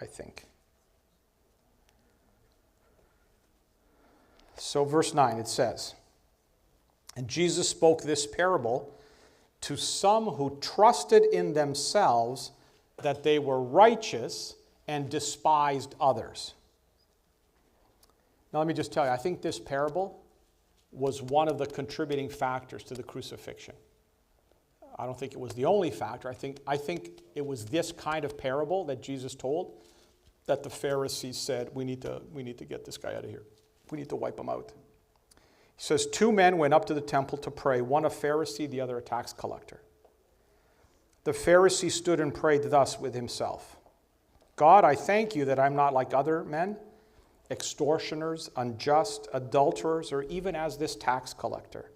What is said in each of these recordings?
I think. So verse 9, it says, "And Jesus spoke this parable to some who trusted in themselves that they were righteous and despised others." Now let me just tell you, I think this parable was one of the contributing factors to the crucifixion. I don't think it was the only factor. I think it was this kind of parable that Jesus told that the Pharisees said, we need to get this guy out of here. We need to wipe him out. He says, "Two men went up to the temple to pray, one a Pharisee, the other a tax collector. The Pharisee stood and prayed thus with himself, 'God, I thank you that I'm not like other men, extortioners, unjust, adulterers, or even as this tax collector.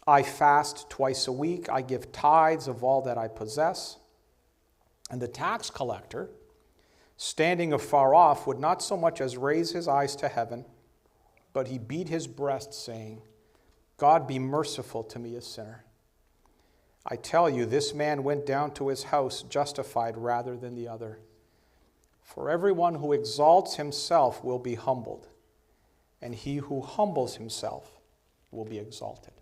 I fast twice a week. I give tithes of all that I possess.' And the tax collector, standing afar off, would not so much as raise his eyes to heaven, but he beat his breast, saying, 'God, be merciful to me, a sinner.' I tell you, this man went down to his house justified rather than the other. For everyone who exalts himself will be humbled, and he who humbles himself will be exalted."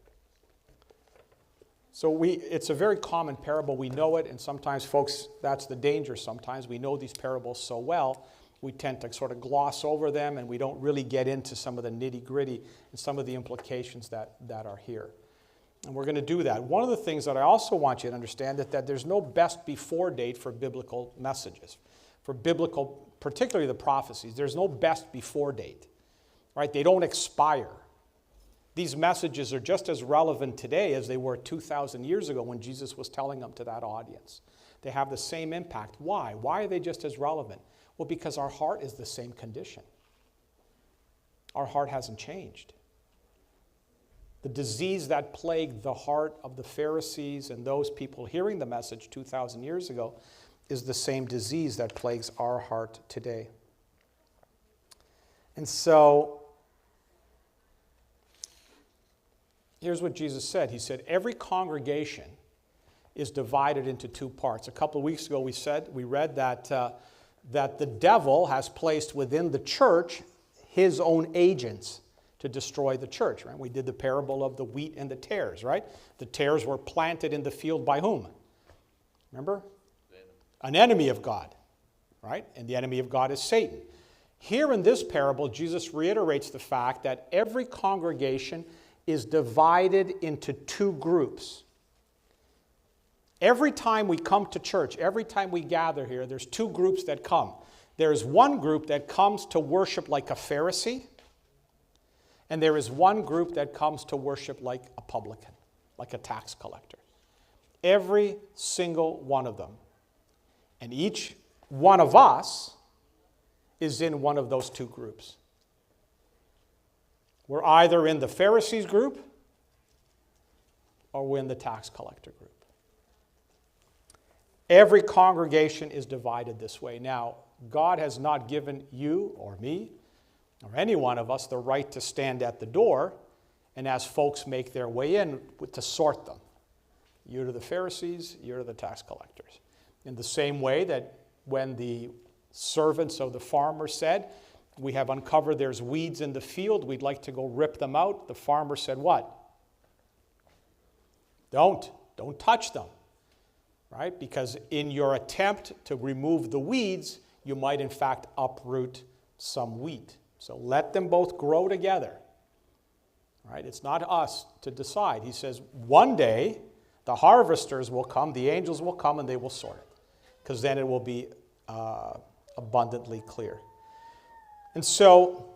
So it's a very common parable. We know it, and sometimes, folks, that's the danger sometimes. We know these parables so well, we tend to sort of gloss over them, and we don't really get into some of the nitty-gritty and some of the implications that are here. And we're going to do that. One of the things that I also want you to understand is that there's no best before date for biblical messages. For biblical, particularly the prophecies, there's no best before date. Right? They don't expire. These messages are just as relevant today as they were 2,000 years ago when Jesus was telling them to that audience. They have the same impact. Why? Why are they just as relevant? Well, because our heart is the same condition. Our heart hasn't changed. The disease that plagued the heart of the Pharisees and those people hearing the message 2,000 years ago is the same disease that plagues our heart today. And so, here's what Jesus said. He said, every congregation is divided into two parts. A couple of weeks ago we read that the devil has placed within the church his own agents to destroy the church. Right? We did the parable of the wheat and the tares, right? The tares were planted in the field by whom? Remember? An enemy of God, right? And the enemy of God is Satan. Here in this parable, Jesus reiterates the fact that every congregation is divided into two groups. Every time we come to church, every time we gather here, there's two groups that come. There's one group that comes to worship like a Pharisee, and there is one group that comes to worship like a publican, like a tax collector. Every single one of them. And each one of us is in one of those two groups. We're either in the Pharisees group or we're in the tax collector group. Every congregation is divided this way. Now, God has not given you or me or any one of us the right to stand at the door and as folks make their way in, to sort them. You're to the Pharisees, you're to the tax collectors. In the same way that when the servants of the farmer said, we have uncovered there's weeds in the field, we'd like to go rip them out, the farmer said what? Don't touch them, right? Because in your attempt to remove the weeds, you might in fact uproot some wheat. So let them both grow together, right? It's not us to decide. He says one day the harvesters will come, the angels will come, and they will sort it, because then it will be abundantly clear. And so,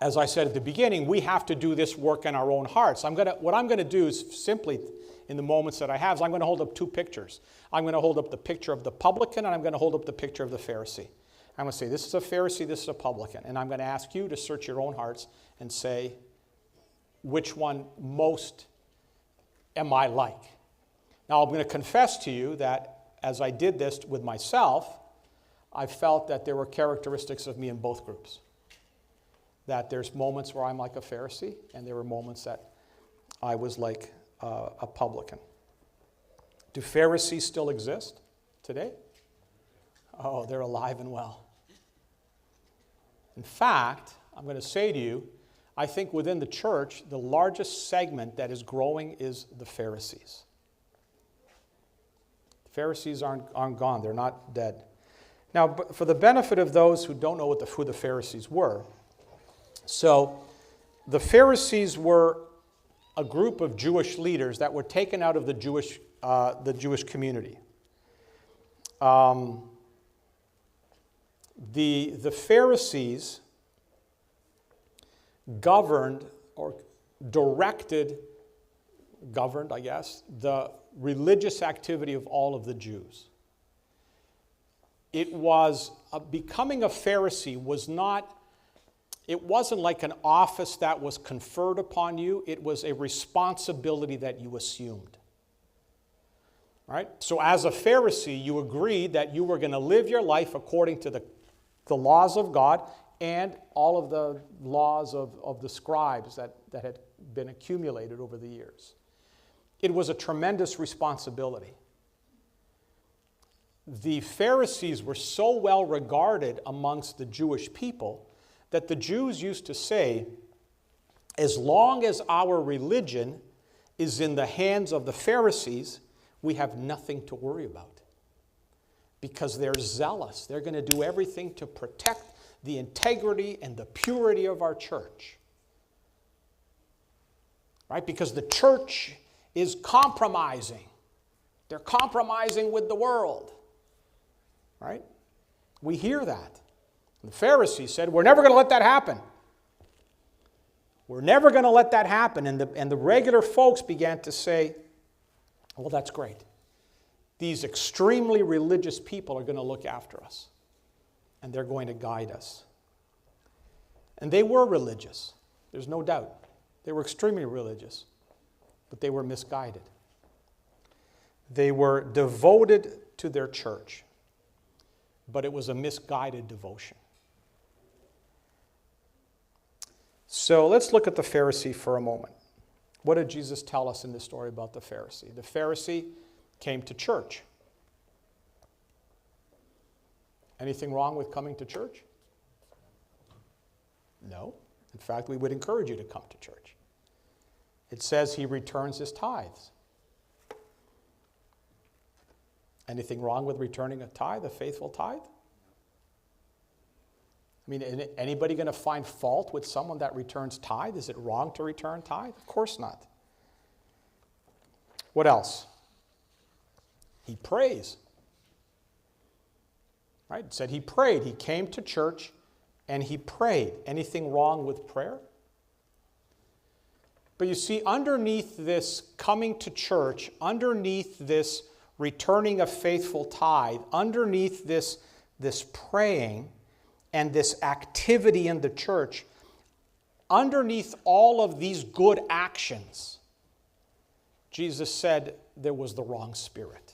as I said at the beginning, we have to do this work in our own hearts. What I'm going to do is simply, in the moments that I have, is I'm going to hold up two pictures. I'm going to hold up the picture of the publican, and I'm going to hold up the picture of the Pharisee. I'm going to say, this is a Pharisee, this is a publican. And I'm going to ask you to search your own hearts and say, which one most am I like? Now, I'm going to confess to you that as I did this with myself, I felt that there were characteristics of me in both groups. That there's moments where I'm like a Pharisee, and there were moments that I was like a publican. Do Pharisees still exist today? Oh, they're alive and well. In fact, I'm going to say to you, I think within the church, the largest segment that is growing is the Pharisees. The Pharisees aren't gone. They're not dead. Now, for the benefit of those who don't know who the Pharisees were, so the Pharisees were a group of Jewish leaders that were taken out of the Jewish community. The Pharisees governed, I guess, the religious activity of all of the Jews. It was, becoming a Pharisee it wasn't like an office that was conferred upon you. It was a responsibility that you assumed. Right? So as a Pharisee, you agreed that you were going to live your life according to the laws of God and all of the laws of the scribes that had been accumulated over the years. It was a tremendous responsibility. The Pharisees were so well regarded amongst the Jewish people that the Jews used to say, as long as our religion is in the hands of the Pharisees, we have nothing to worry about. Because they're zealous. They're going to do everything to protect the integrity and the purity of our church. Right? Because the church is compromising. They're compromising with the world. Right? We hear that. And the Pharisees said, we're never going to let that happen. We're never going to let that happen. And the regular folks began to say, well, that's great. These extremely religious people are going to look after us. And they're going to guide us. And they were religious. There's no doubt. They were extremely religious. But they were misguided. They were devoted to their church. But it was a misguided devotion. So let's look at the Pharisee for a moment. What did Jesus tell us in this story about the Pharisee? The Pharisee came to church. Anything wrong with coming to church? No. In fact, we would encourage you to come to church. It says he returns his tithes. Anything wrong with returning a tithe, a faithful tithe? I mean, anybody going to find fault with someone that returns tithe? Is it wrong to return tithe? Of course not. What else? He prays. Right? It said he prayed. He came to church and he prayed. Anything wrong with prayer? But you see, underneath this coming to church, underneath this returning a faithful tithe, underneath this praying and this activity in the church, underneath all of these good actions, Jesus said there was the wrong spirit.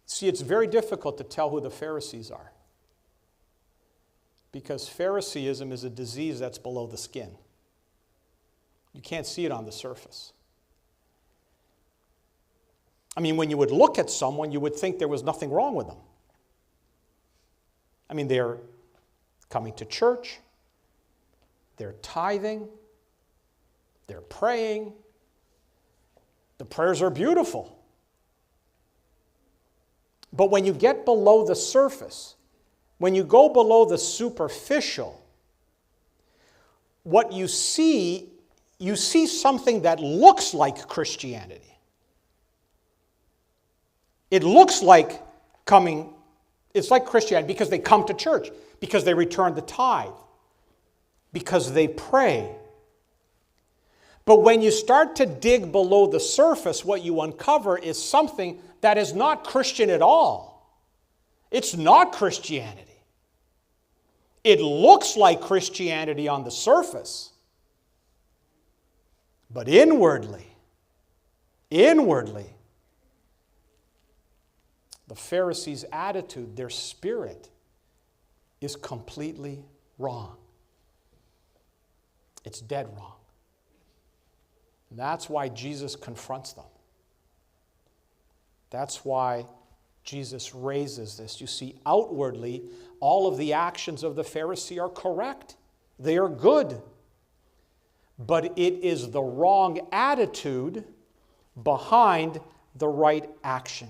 See, it's very difficult to tell who the Pharisees are. Because Phariseeism is a disease that's below the skin. You can't see it on the surface. I mean, when you would look at someone, you would think there was nothing wrong with them. I mean, they're coming to church, they're tithing, they're praying. The prayers are beautiful. But when you get below the surface, when you go below the superficial, what you see something that looks like Christianity. It looks like it's like Christianity because they come to church, because they return the tithe, because they pray. But when you start to dig below the surface, what you uncover is something that is not Christian at all. It's not Christianity. It looks like Christianity on the surface. But inwardly, the Pharisees' attitude, their spirit, is completely wrong. It's dead wrong. And that's why Jesus confronts them. That's why Jesus raises this. You see, outwardly, all of the actions of the Pharisee are correct. They are good. But it is the wrong attitude behind the right action.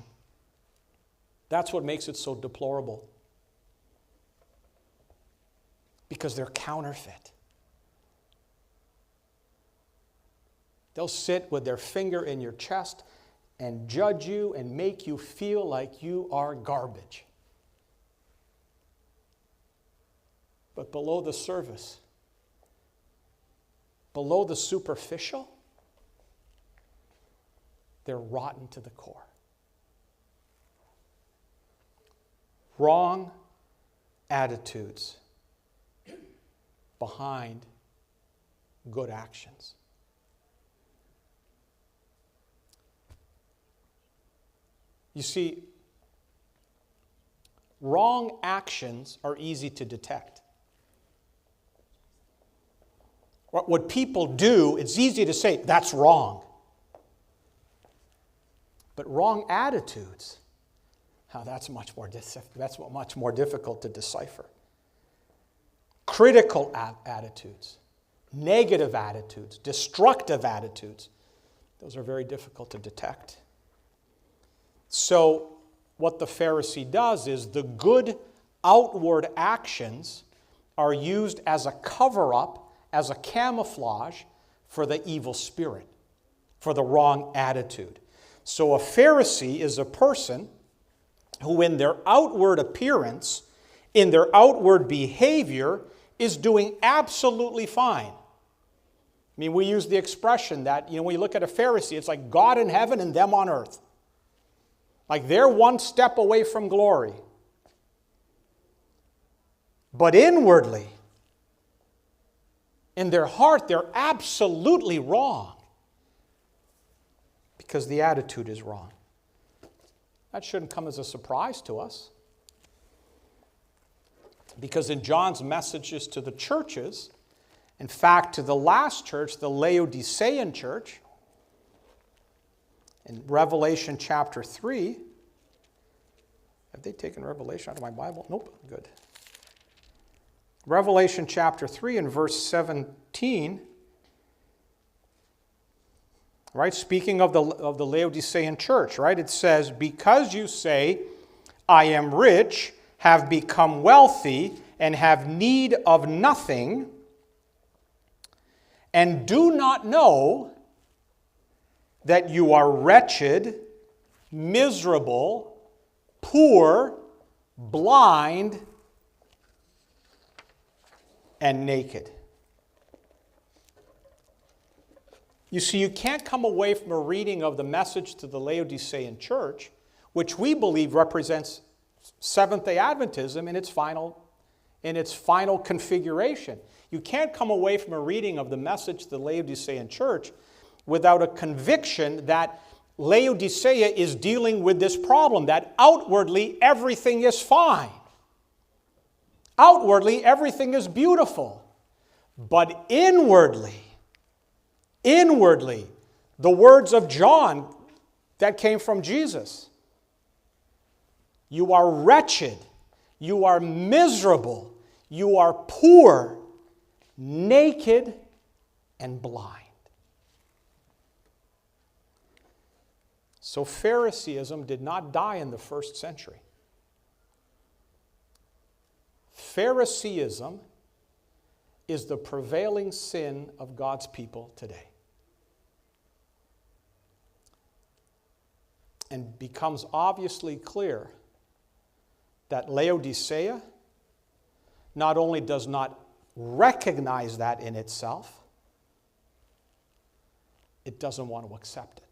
That's what makes it so deplorable. Because they're counterfeit. They'll sit with their finger in your chest and judge you and make you feel like you are garbage. But below the surface, below the superficial, they're rotten to the core. Wrong attitudes behind good actions. You see, wrong actions are easy to detect. What people do, it's easy to say, that's wrong. But wrong attitudes, that's much more difficult to decipher. Critical attitudes, negative attitudes, destructive attitudes, those are very difficult to detect. So what the Pharisee does is the good outward actions are used as a cover-up, as a camouflage for the evil spirit, for the wrong attitude. So a Pharisee is a person who in their outward appearance, in their outward behavior, is doing absolutely fine. I mean, we use the expression that, when you look at a Pharisee, it's like God in heaven and them on earth. Like they're one step away from glory. But inwardly, in their heart, they're absolutely wrong. Because the attitude is wrong. That shouldn't come as a surprise to us. Because in John's messages to the churches, in fact, to the last church, the Laodicean church, in Revelation chapter 3, have they taken Revelation out of my Bible? Nope, good. Revelation chapter 3 and verse 17, right, speaking of the Laodicean church, right, it says, because you say, I am rich, have become wealthy, and have need of nothing, and do not know that you are wretched, miserable, poor, blind, and naked. You see, you can't come away from a reading of the message to the Laodicean church, which we believe represents Seventh-day Adventism in its final configuration. You can't come away from a reading of the message to the Laodicean church without a conviction that Laodicea is dealing with this problem, that outwardly everything is fine. Outwardly everything is beautiful. But inwardly, the words of John that came from Jesus, you are wretched, you are miserable, you are poor, naked, and blind. So Phariseeism did not die in the first century. Phariseeism is the prevailing sin of God's people today. And becomes obviously clear that Laodicea not only does not recognize that in itself, it doesn't want to accept it.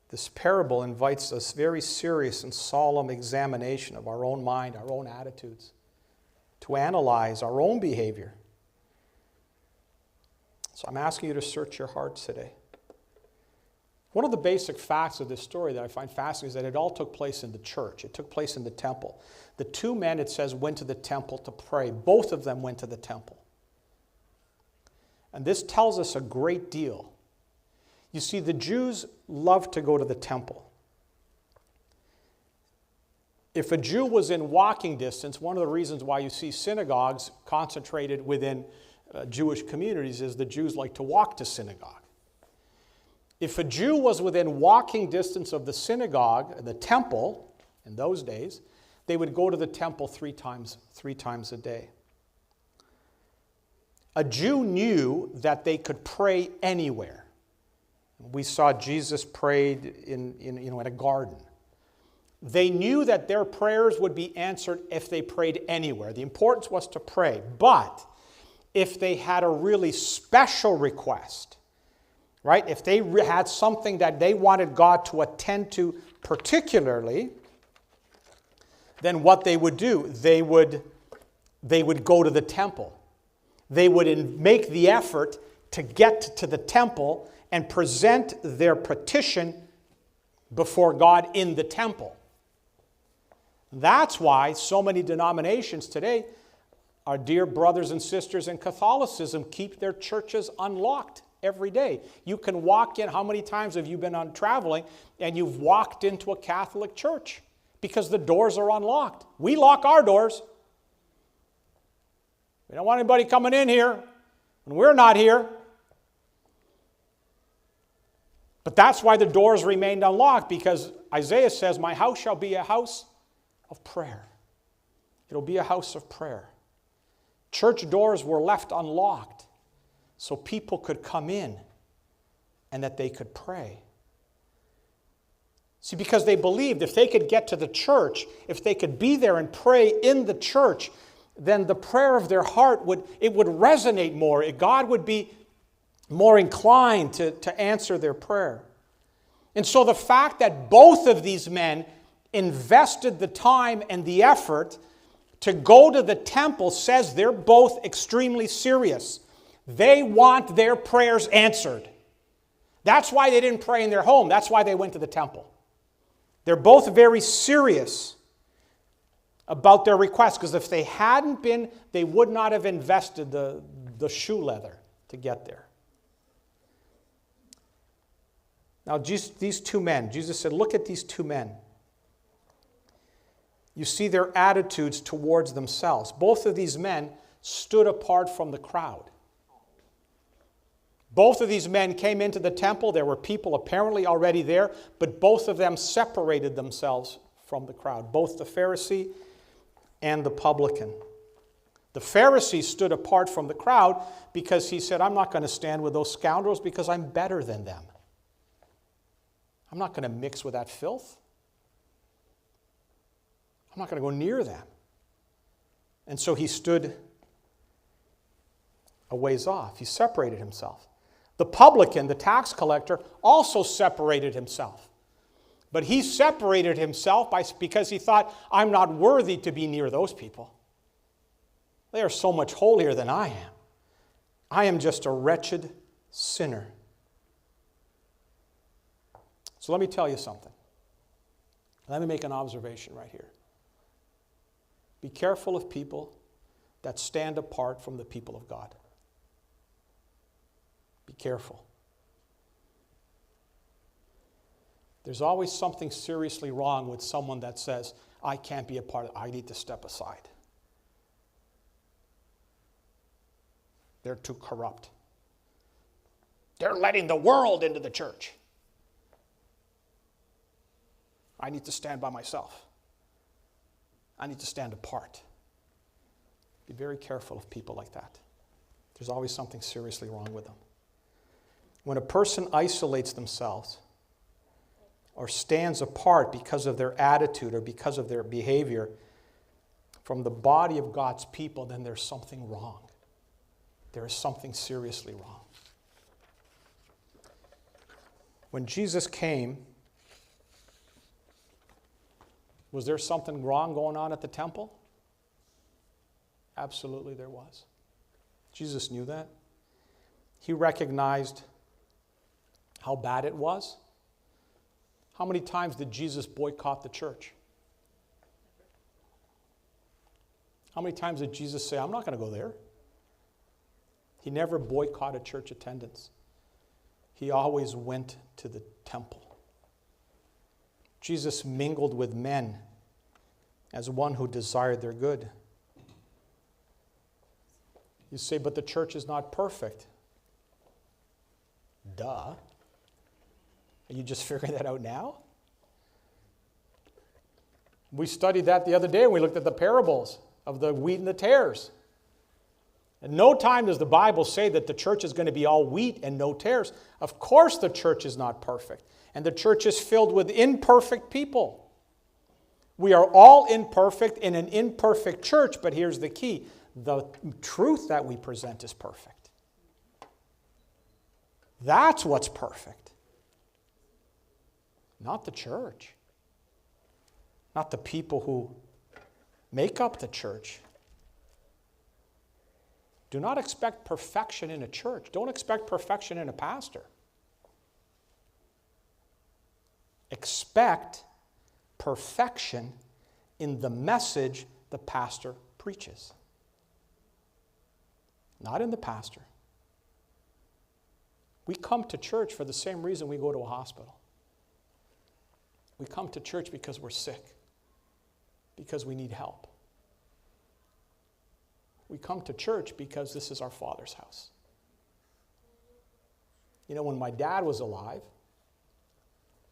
This parable invites us very serious and solemn examination of our own mind, our own attitudes, to analyze our own behavior. So I'm asking you to search your hearts today. One of the basic facts of this story that I find fascinating is that it all took place in the church. It took place in the temple. The two men, it says, went to the temple to pray. Both of them went to the temple. And this tells us a great deal. You see, the Jews loved to go to the temple. If a Jew was in walking distance, one of the reasons why you see synagogues concentrated within Jewish communities is the Jews like to walk to synagogue. If a Jew was within walking distance of the synagogue, the temple, in those days, they would go to the temple three times a day. A Jew knew that they could pray anywhere. We saw Jesus prayed in a garden. They knew that their prayers would be answered if they prayed anywhere. The importance was to pray. But if they had a really special request, right? If they had something that they wanted God to attend to particularly, then what they would do, they would go to the temple. They would make the effort to get to the temple and present their petition before God in the temple. That's why so many denominations today, our dear brothers and sisters in Catholicism, keep their churches unlocked every day. You can walk in. How many times have you been on traveling and you've walked into a Catholic church because the doors are unlocked? We lock our doors. We don't want anybody coming in here when we're not here. But that's why the doors remained unlocked, because Isaiah says, my house shall be a house of prayer. It'll be a house of prayer. Church doors were left unlocked so people could come in and that they could pray. See, because they believed if they could get to the church, if they could be there and pray in the church, then the prayer of their heart would resonate more. God would be more inclined to answer their prayer. And so the fact that both of these men invested the time and the effort to go to the temple says they're both extremely serious. They want their prayers answered. That's why they didn't pray in their home. That's why they went to the temple. They're both very serious about their requests, because if they hadn't been, they would not have invested the shoe leather to get there. Now, these two men, Jesus said, look at these two men. You see their attitudes towards themselves. Both of these men stood apart from the crowd. Both of these men came into the temple. There were people apparently already there, but both of them separated themselves from the crowd, both the Pharisee and the publican. The Pharisee stood apart from the crowd because he said, I'm not going to stand with those scoundrels because I'm better than them. I'm not going to mix with that filth. I'm not going to go near them. And so he stood a ways off. He separated himself. The publican, the tax collector, also separated himself. But he separated himself because he thought, I'm not worthy to be near those people. They are so much holier than I am. I am just a wretched sinner. So let me tell you something. Let me make an observation right here. Be careful of people that stand apart from the people of God. Be careful. There's always something seriously wrong with someone that says, I can't be a part of it. I need to step aside. They're too corrupt. They're letting the world into the church. I need to stand by myself. I need to stand apart. Be very careful of people like that. There's always something seriously wrong with them. When a person isolates themselves or stands apart because of their attitude or because of their behavior from the body of God's people, then there's something wrong. There is something seriously wrong. When Jesus came, was there something wrong going on at the temple? Absolutely there was. Jesus knew that. He recognized how bad it was. How many times did Jesus boycott the church? How many times did Jesus say, I'm not going to go there? He never boycotted church attendance. He always went to the temple. Jesus mingled with men as one who desired their good. You say, but the church is not perfect. Duh. Are you just figuring that out now? We studied that the other day when we looked at the parables of the wheat and the tares. At no time does the Bible say that the church is going to be all wheat and no tares. Of course the church is not perfect. And the church is filled with imperfect people. We are all imperfect in an imperfect church, but here's the key. The truth that we present is perfect. That's what's perfect. Not the church. Not the people who make up the church. Do not expect perfection in a church. Don't expect perfection in a pastor. Expect perfection in the message the pastor preaches. Not in the pastor. We come to church for the same reason we go to a hospital. We come to church because we're sick, because we need help. We come to church because this is our Father's house. You know, when my dad was alive,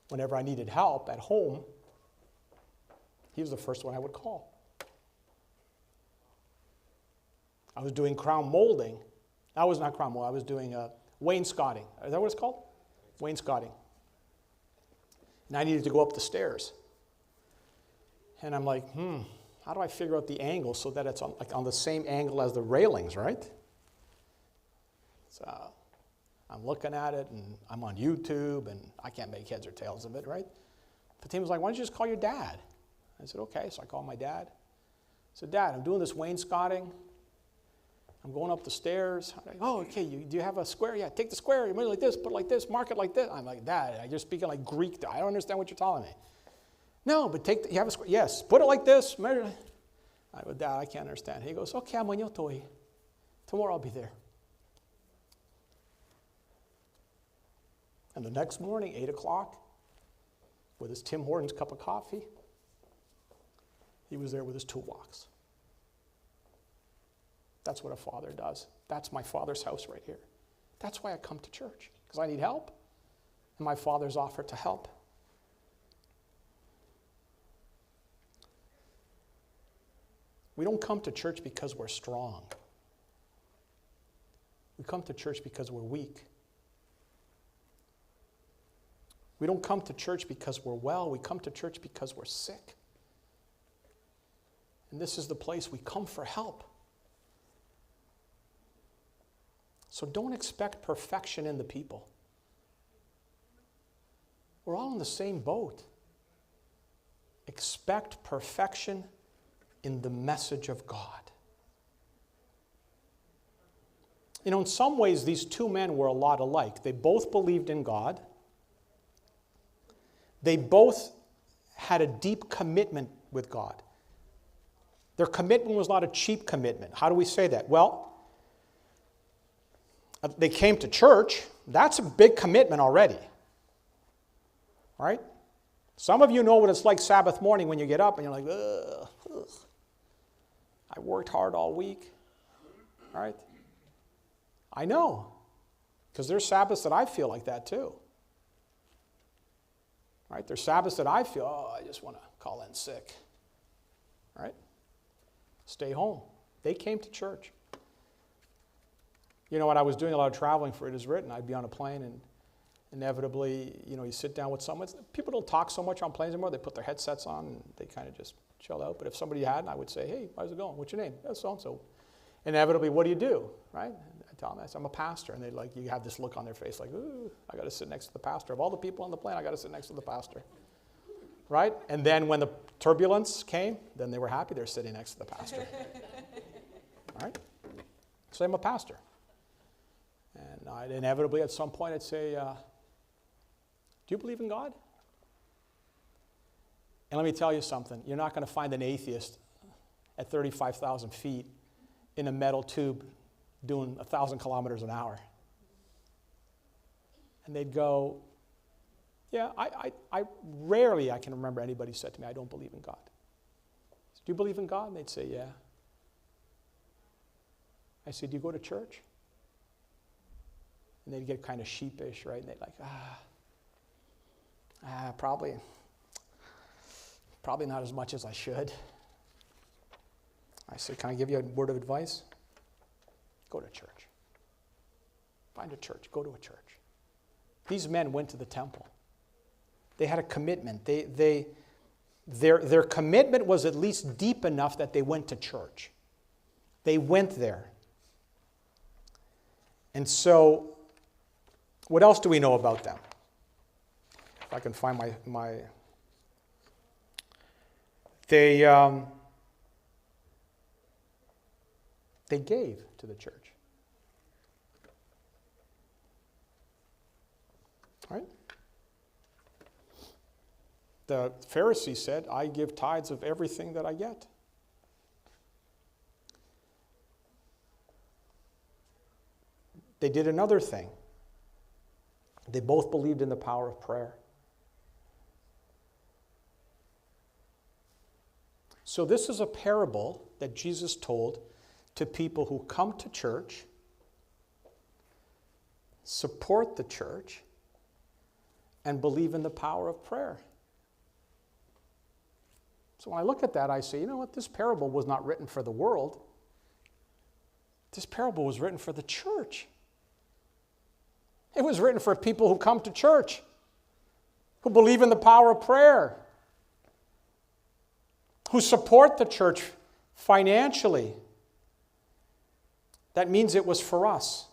whenever I needed help at home, he was the first one I would call. I was doing crown molding. I was not crown molding. I was doing wainscoting. Is that what it's called? Wainscoting. And I needed to go up the stairs. And I'm like, how do I figure out the angle so that it's on the same angle as the railings, right? So I'm looking at it, and I'm on YouTube, and I can't make heads or tails of it, right? But Tim was like, why don't you just call your dad? I said, okay. So I called my dad. I said, Dad, I'm doing this wainscoting. I'm going up the stairs. I'm like, oh, okay, do you have a square? Yeah, take the square, you make it like this, put it like this, mark it like this. I'm like, Dad, you're speaking like Greek. I don't understand what you're telling me. No, but you have a square. Yes, put it like this. Measure. I go, Dad, I can't understand. He goes, okay, amanhã tô aí. Tomorrow I'll be there. And the next morning, 8 o'clock, with his Tim Hortons cup of coffee, he was there with his toolbox. That's what a father does. That's my Father's house right here. That's why I come to church, because I need help. And my Father's offered to help. We don't come to church because we're strong. We come to church because we're weak. We don't come to church because we're well. We come to church because we're sick. And this is the place we come for help. So don't expect perfection in the people. We're all in the same boat. Expect perfection in the message of God. You know, in some ways, these two men were a lot alike. They both believed in God. They both had a deep commitment with God. Their commitment was not a cheap commitment. How do we say that? Well, they came to church. That's a big commitment already. Right? Some of you know what it's like Sabbath morning when you get up and you're like, ugh. I worked hard all week. All right? I know. Because there's Sabbaths that I feel like that too. Right? There's Sabbaths that I feel, I just want to call in sick. Right? Stay home. They came to church. You know, when I was doing a lot of traveling for It Is Written, I'd be on a plane and inevitably, you sit down with someone. People don't talk so much on planes anymore. They put their headsets on and they kind of just chill out. But if somebody hadn't, I would say, hey, how's it going? What's your name? Oh, so-and-so. Inevitably, what do you do? Right? I tell them, I'm a pastor. And you have this look on their face like, ooh, I got to sit next to the pastor. Of all the people on the plane, I got to sit next to the pastor. Right? And then when the turbulence came, then they were happy they're sitting next to the pastor. All right? So I'm a pastor. And I'd inevitably at some point I'd say, do you believe in God? And let me tell you something. You're not going to find an atheist at 35,000 feet in a metal tube doing 1,000 kilometers an hour. And they'd go, yeah, I rarely I can remember anybody said to me, I don't believe in God. Do you believe in God? And they'd say, yeah. I said, do you go to church? And they'd get kind of sheepish, right? And they'd like, probably not as much as I should. I said, can I give you a word of advice? Go to church. Find a church. Go to a church. These men went to the temple. They had a commitment. Their commitment was at least deep enough that they went to church. They went there. And so, what else do we know about them? If I can find my They gave to the church. Right? The Pharisee said, I give tithes of everything that I get. They did another thing. They both believed in the power of prayer. So this is a parable that Jesus told to people who come to church, support the church, and believe in the power of prayer. So when I look at that, I say, you know what? This parable was not written for the world. This parable was written for the church. It was written for people who come to church, who believe in the power of prayer, who support the church financially. That means it was for us.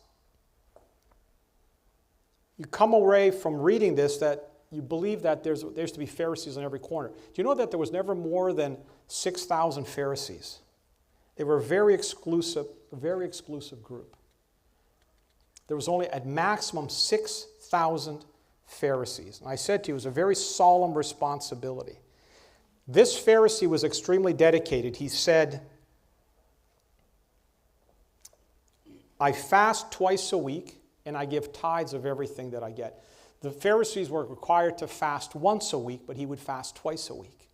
You come away from reading this that you believe that there used to be Pharisees on every corner. Do you know that there was never more than 6,000 Pharisees? They were a very exclusive group. There was only at maximum 6,000 Pharisees. And I said to you, it was a very solemn responsibility. This Pharisee was extremely dedicated. He said, I fast twice a week and I give tithes of everything that I get. The Pharisees were required to fast once a week, but he would fast twice a week.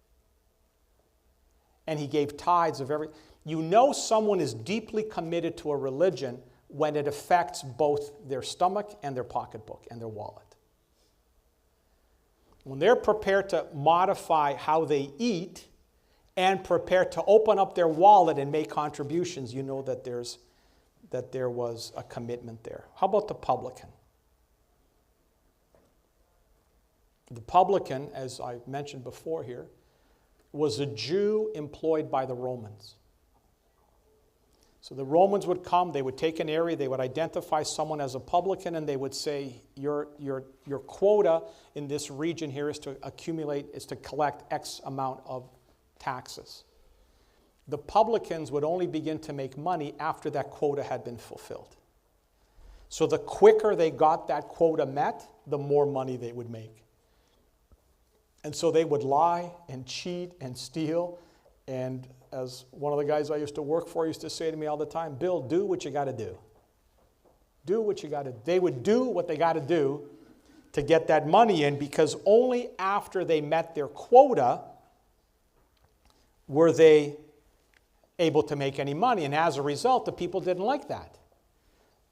And he gave tithes of everything. You know someone is deeply committed to a religion when it affects both their stomach and their pocketbook and their wallet. When they're prepared to modify how they eat and prepared to open up their wallet and make contributions, you know that there was a commitment there. How about the publican? The publican, as I mentioned before here, was a Jew employed by the Romans. So the Romans would come, they would take an area, they would identify someone as a publican, and they would say, your quota in this region here is to collect X amount of taxes. The publicans would only begin to make money after that quota had been fulfilled. So the quicker they got that quota met, the more money they would make. And so they would lie and cheat and steal. And as one of the guys I used to work for used to say to me all the time, Bill, do what you got to do. Do what you got to do. They would do what they got to do to get that money in, because only after they met their quota were they able to make any money. And as a result, the people didn't like that.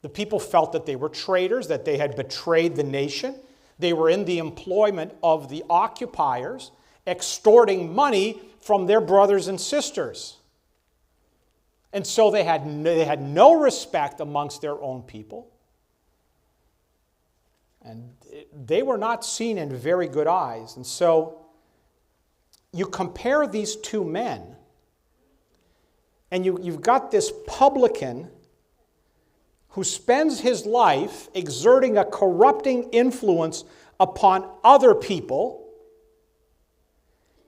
The people felt that they were traitors, that they had betrayed the nation. They were in the employment of the occupiers, extorting money from their brothers and sisters. And so they had no respect amongst their own people. And they were not seen in very good eyes. And so you compare these two men, and you've got this publican who spends his life exerting a corrupting influence upon other people.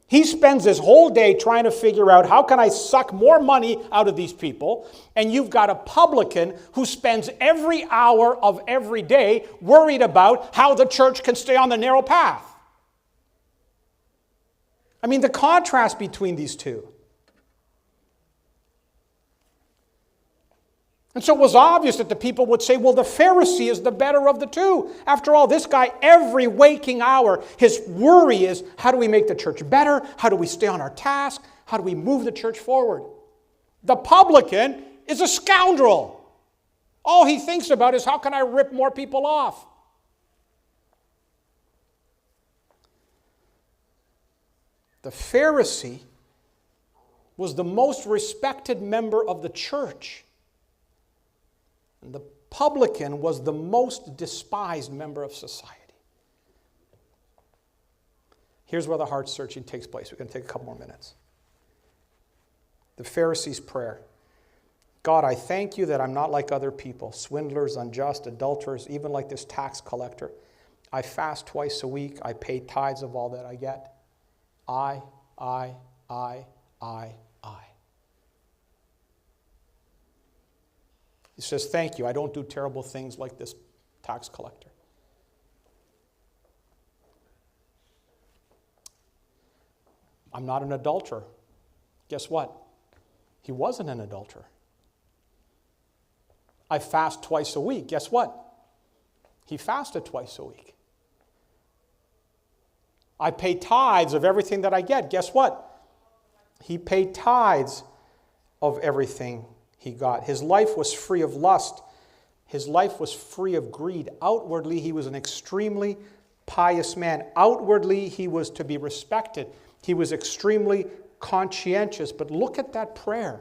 He spends his whole day trying to figure out, how can I suck more money out of these people? And you've got a publican who spends every hour of every day worried about how the church can stay on the narrow path. I mean, the contrast between these two. And so it was obvious that the people would say, well, the Pharisee is the better of the two. After all, this guy, every waking hour, his worry is, how do we make the church better? How do we stay on our task? How do we move the church forward? The publican is a scoundrel. All he thinks about is, how can I rip more people off? The Pharisee was the most respected member of the church. And the publican was the most despised member of society. Here's where the heart searching takes place. We're going to take a couple more minutes. The Pharisee's prayer. God, I thank you that I'm not like other people, swindlers, unjust, adulterers, even like this tax collector. I fast twice a week. I pay tithes of all that I get. I. He says, thank you. I don't do terrible things like this tax collector. I'm not an adulterer. Guess what? He wasn't an adulterer. I fast twice a week. Guess what? He fasted twice a week. I pay tithes of everything that I get. Guess what? He paid tithes of everything he got. His life was free of lust. His life was free of greed. Outwardly, he was an extremely pious man. Outwardly, he was to be respected. He was extremely conscientious. But look at that prayer.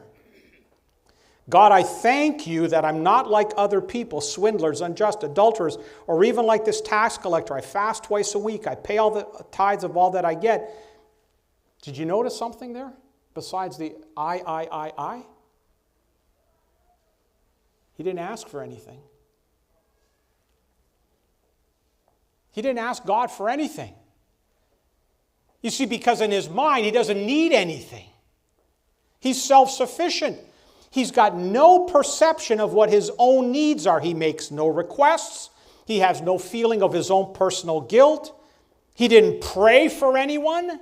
God, I thank you that I'm not like other people, swindlers, unjust, adulterers, or even like this tax collector. I fast twice a week. I pay all the tithes of all that I get. Did you notice something there besides the I? He didn't ask for anything. He didn't ask God for anything. You see, because in his mind, he doesn't need anything. He's self-sufficient. He's got no perception of what his own needs are. He makes no requests. He has no feeling of his own personal guilt. He didn't pray for anyone.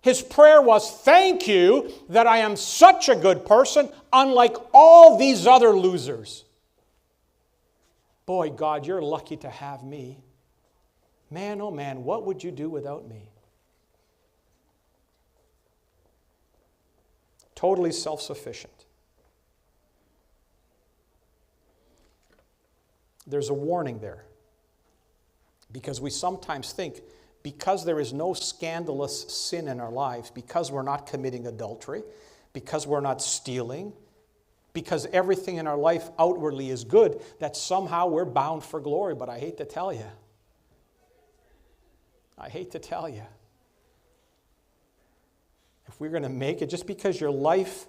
His prayer was, thank you that I am such a good person, unlike all these other losers. Boy, God, you're lucky to have me. Man, oh man, what would you do without me? Totally self-sufficient. There's a warning there. Because we sometimes think, because there is no scandalous sin in our lives, because we're not committing adultery, because we're not stealing, because everything in our life outwardly is good, that somehow we're bound for glory. But I hate to tell you. If we're going to make it, just because your life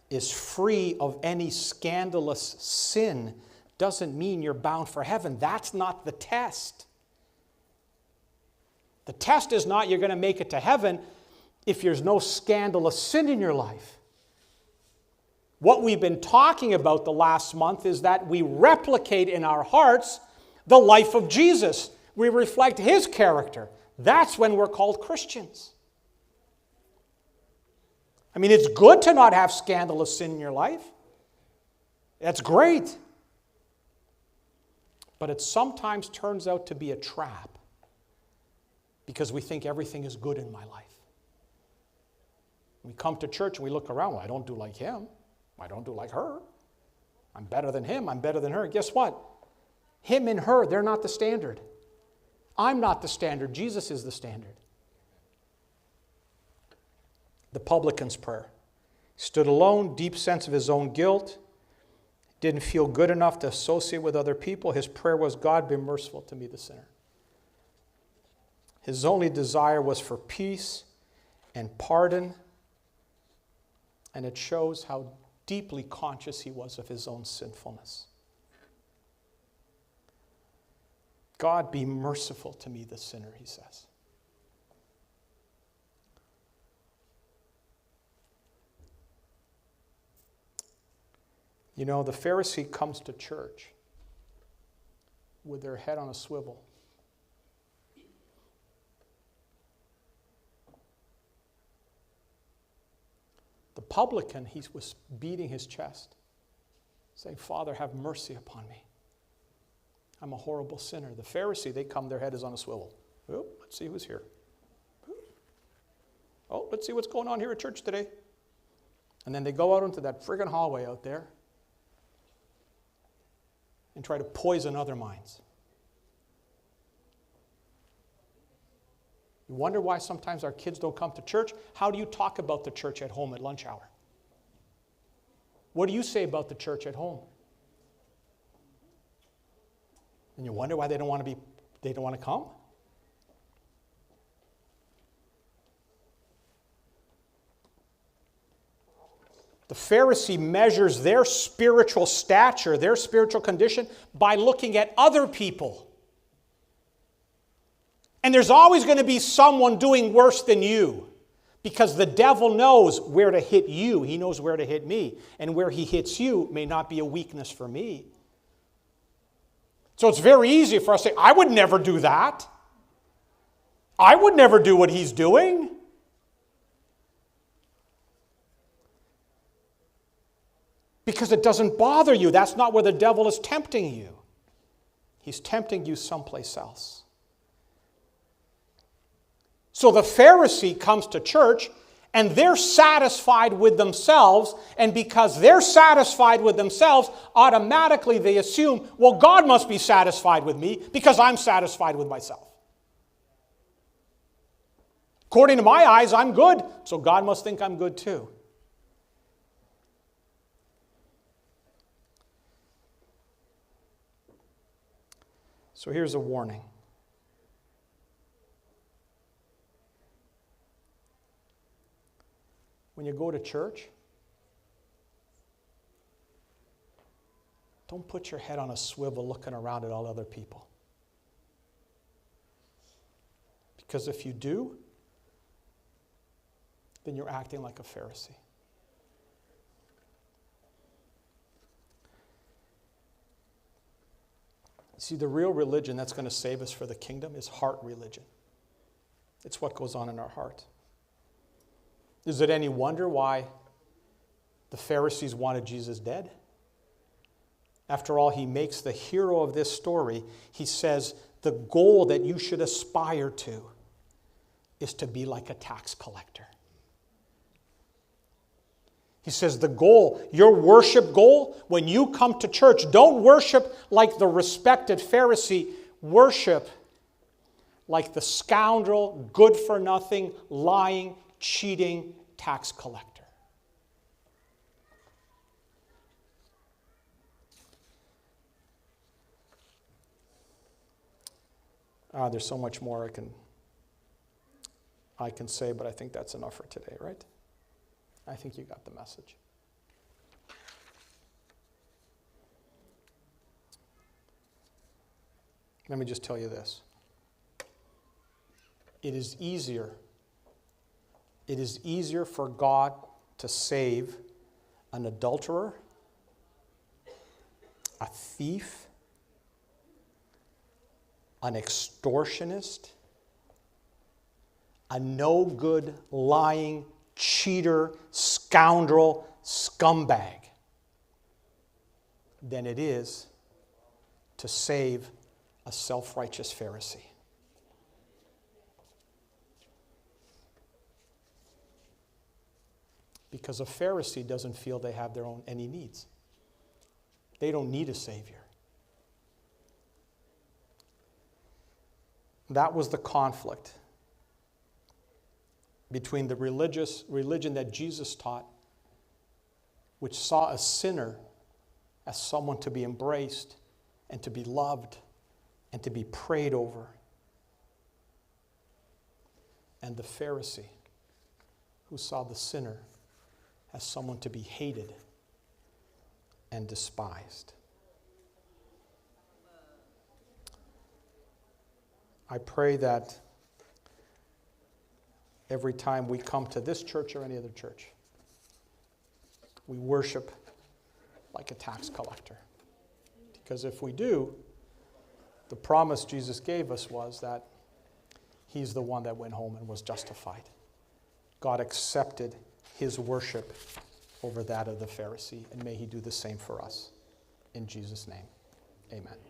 is free of any scandalous sin doesn't mean you're bound for heaven. That's not the test. The test is not you're going to make it to heaven if there's no scandalous sin in your life. What we've been talking about the last month is that we replicate in our hearts the life of Jesus. We reflect his character. That's when we're called Christians. I mean, it's good to not have scandalous sin in your life. That's great. But it sometimes turns out to be a trap because we think everything is good in my life. We come to church and we look around. Well, I don't do like him. I don't do like her. I'm better than him. I'm better than her. Guess what? Him and her, they're not the standard. I'm not the standard. Jesus is the standard. The publican's prayer. Stood alone, deep sense of his own guilt. Didn't feel good enough to associate with other people. His prayer was, God, be merciful to me, the sinner. His only desire was for peace and pardon. And it shows how deeply conscious he was of his own sinfulness. God, be merciful to me, the sinner, he says. You know, the Pharisee comes to church with their head on a swivel. The publican, he was beating his chest, saying, Father, have mercy upon me. I'm a horrible sinner. The Pharisee, they come, their head is on a swivel. Oh, let's see who's here. Oh, let's see what's going on here at church today. And then they go out into that friggin' hallway out there and try to poison other minds. You wonder why sometimes our kids don't come to church? How do you talk about the church at home at lunch hour? What do you say about the church at home? And you wonder why they don't want to come? The Pharisee measures their spiritual stature, their spiritual condition, by looking at other people. And there's always going to be someone doing worse than you, because the devil knows where to hit you. He knows where to hit me. And where he hits you may not be a weakness for me. So it's very easy for us to say, I would never do that. I would never do what he's doing. Because it doesn't bother you. That's not where the devil is tempting you. He's tempting you someplace else. So the Pharisee comes to church and they're satisfied with themselves, and because they're satisfied with themselves, automatically they assume, well, God must be satisfied with me because I'm satisfied with myself. According to my eyes, I'm good, so God must think I'm good too. So here's a warning. When you go to church, don't put your head on a swivel looking around at all other people. Because if you do, then you're acting like a Pharisee. See, the real religion that's going to save us for the kingdom is heart religion. It's what goes on in our heart. Is it any wonder why the Pharisees wanted Jesus dead? After all, he makes the hero of this story, he says, the goal that you should aspire to is to be like a tax collector. He says the goal, your worship goal, when you come to church, don't worship like the respected Pharisee. Worship like the scoundrel, good-for-nothing, lying, cheating tax collector. There's so much more I can say, but I think that's enough for today, right? I think you got the message. Let me just tell you this. It is easier for God to save an adulterer, a thief, an extortionist, a no-good, lying, cheater, scoundrel, scumbag, than it is to save a self-righteous Pharisee. Because a Pharisee doesn't feel they have any needs. They don't need a Savior. That was the conflict between the religion that Jesus taught, which saw a sinner as someone to be embraced and to be loved and to be prayed over, and the Pharisee, who saw the sinner as someone to be hated and despised. I pray that every time we come to this church or any other church, we worship like a tax collector. Because if we do, the promise Jesus gave us was that he's the one that went home and was justified. God accepted his worship over that of the Pharisee. And may he do the same for us. In Jesus' name, amen.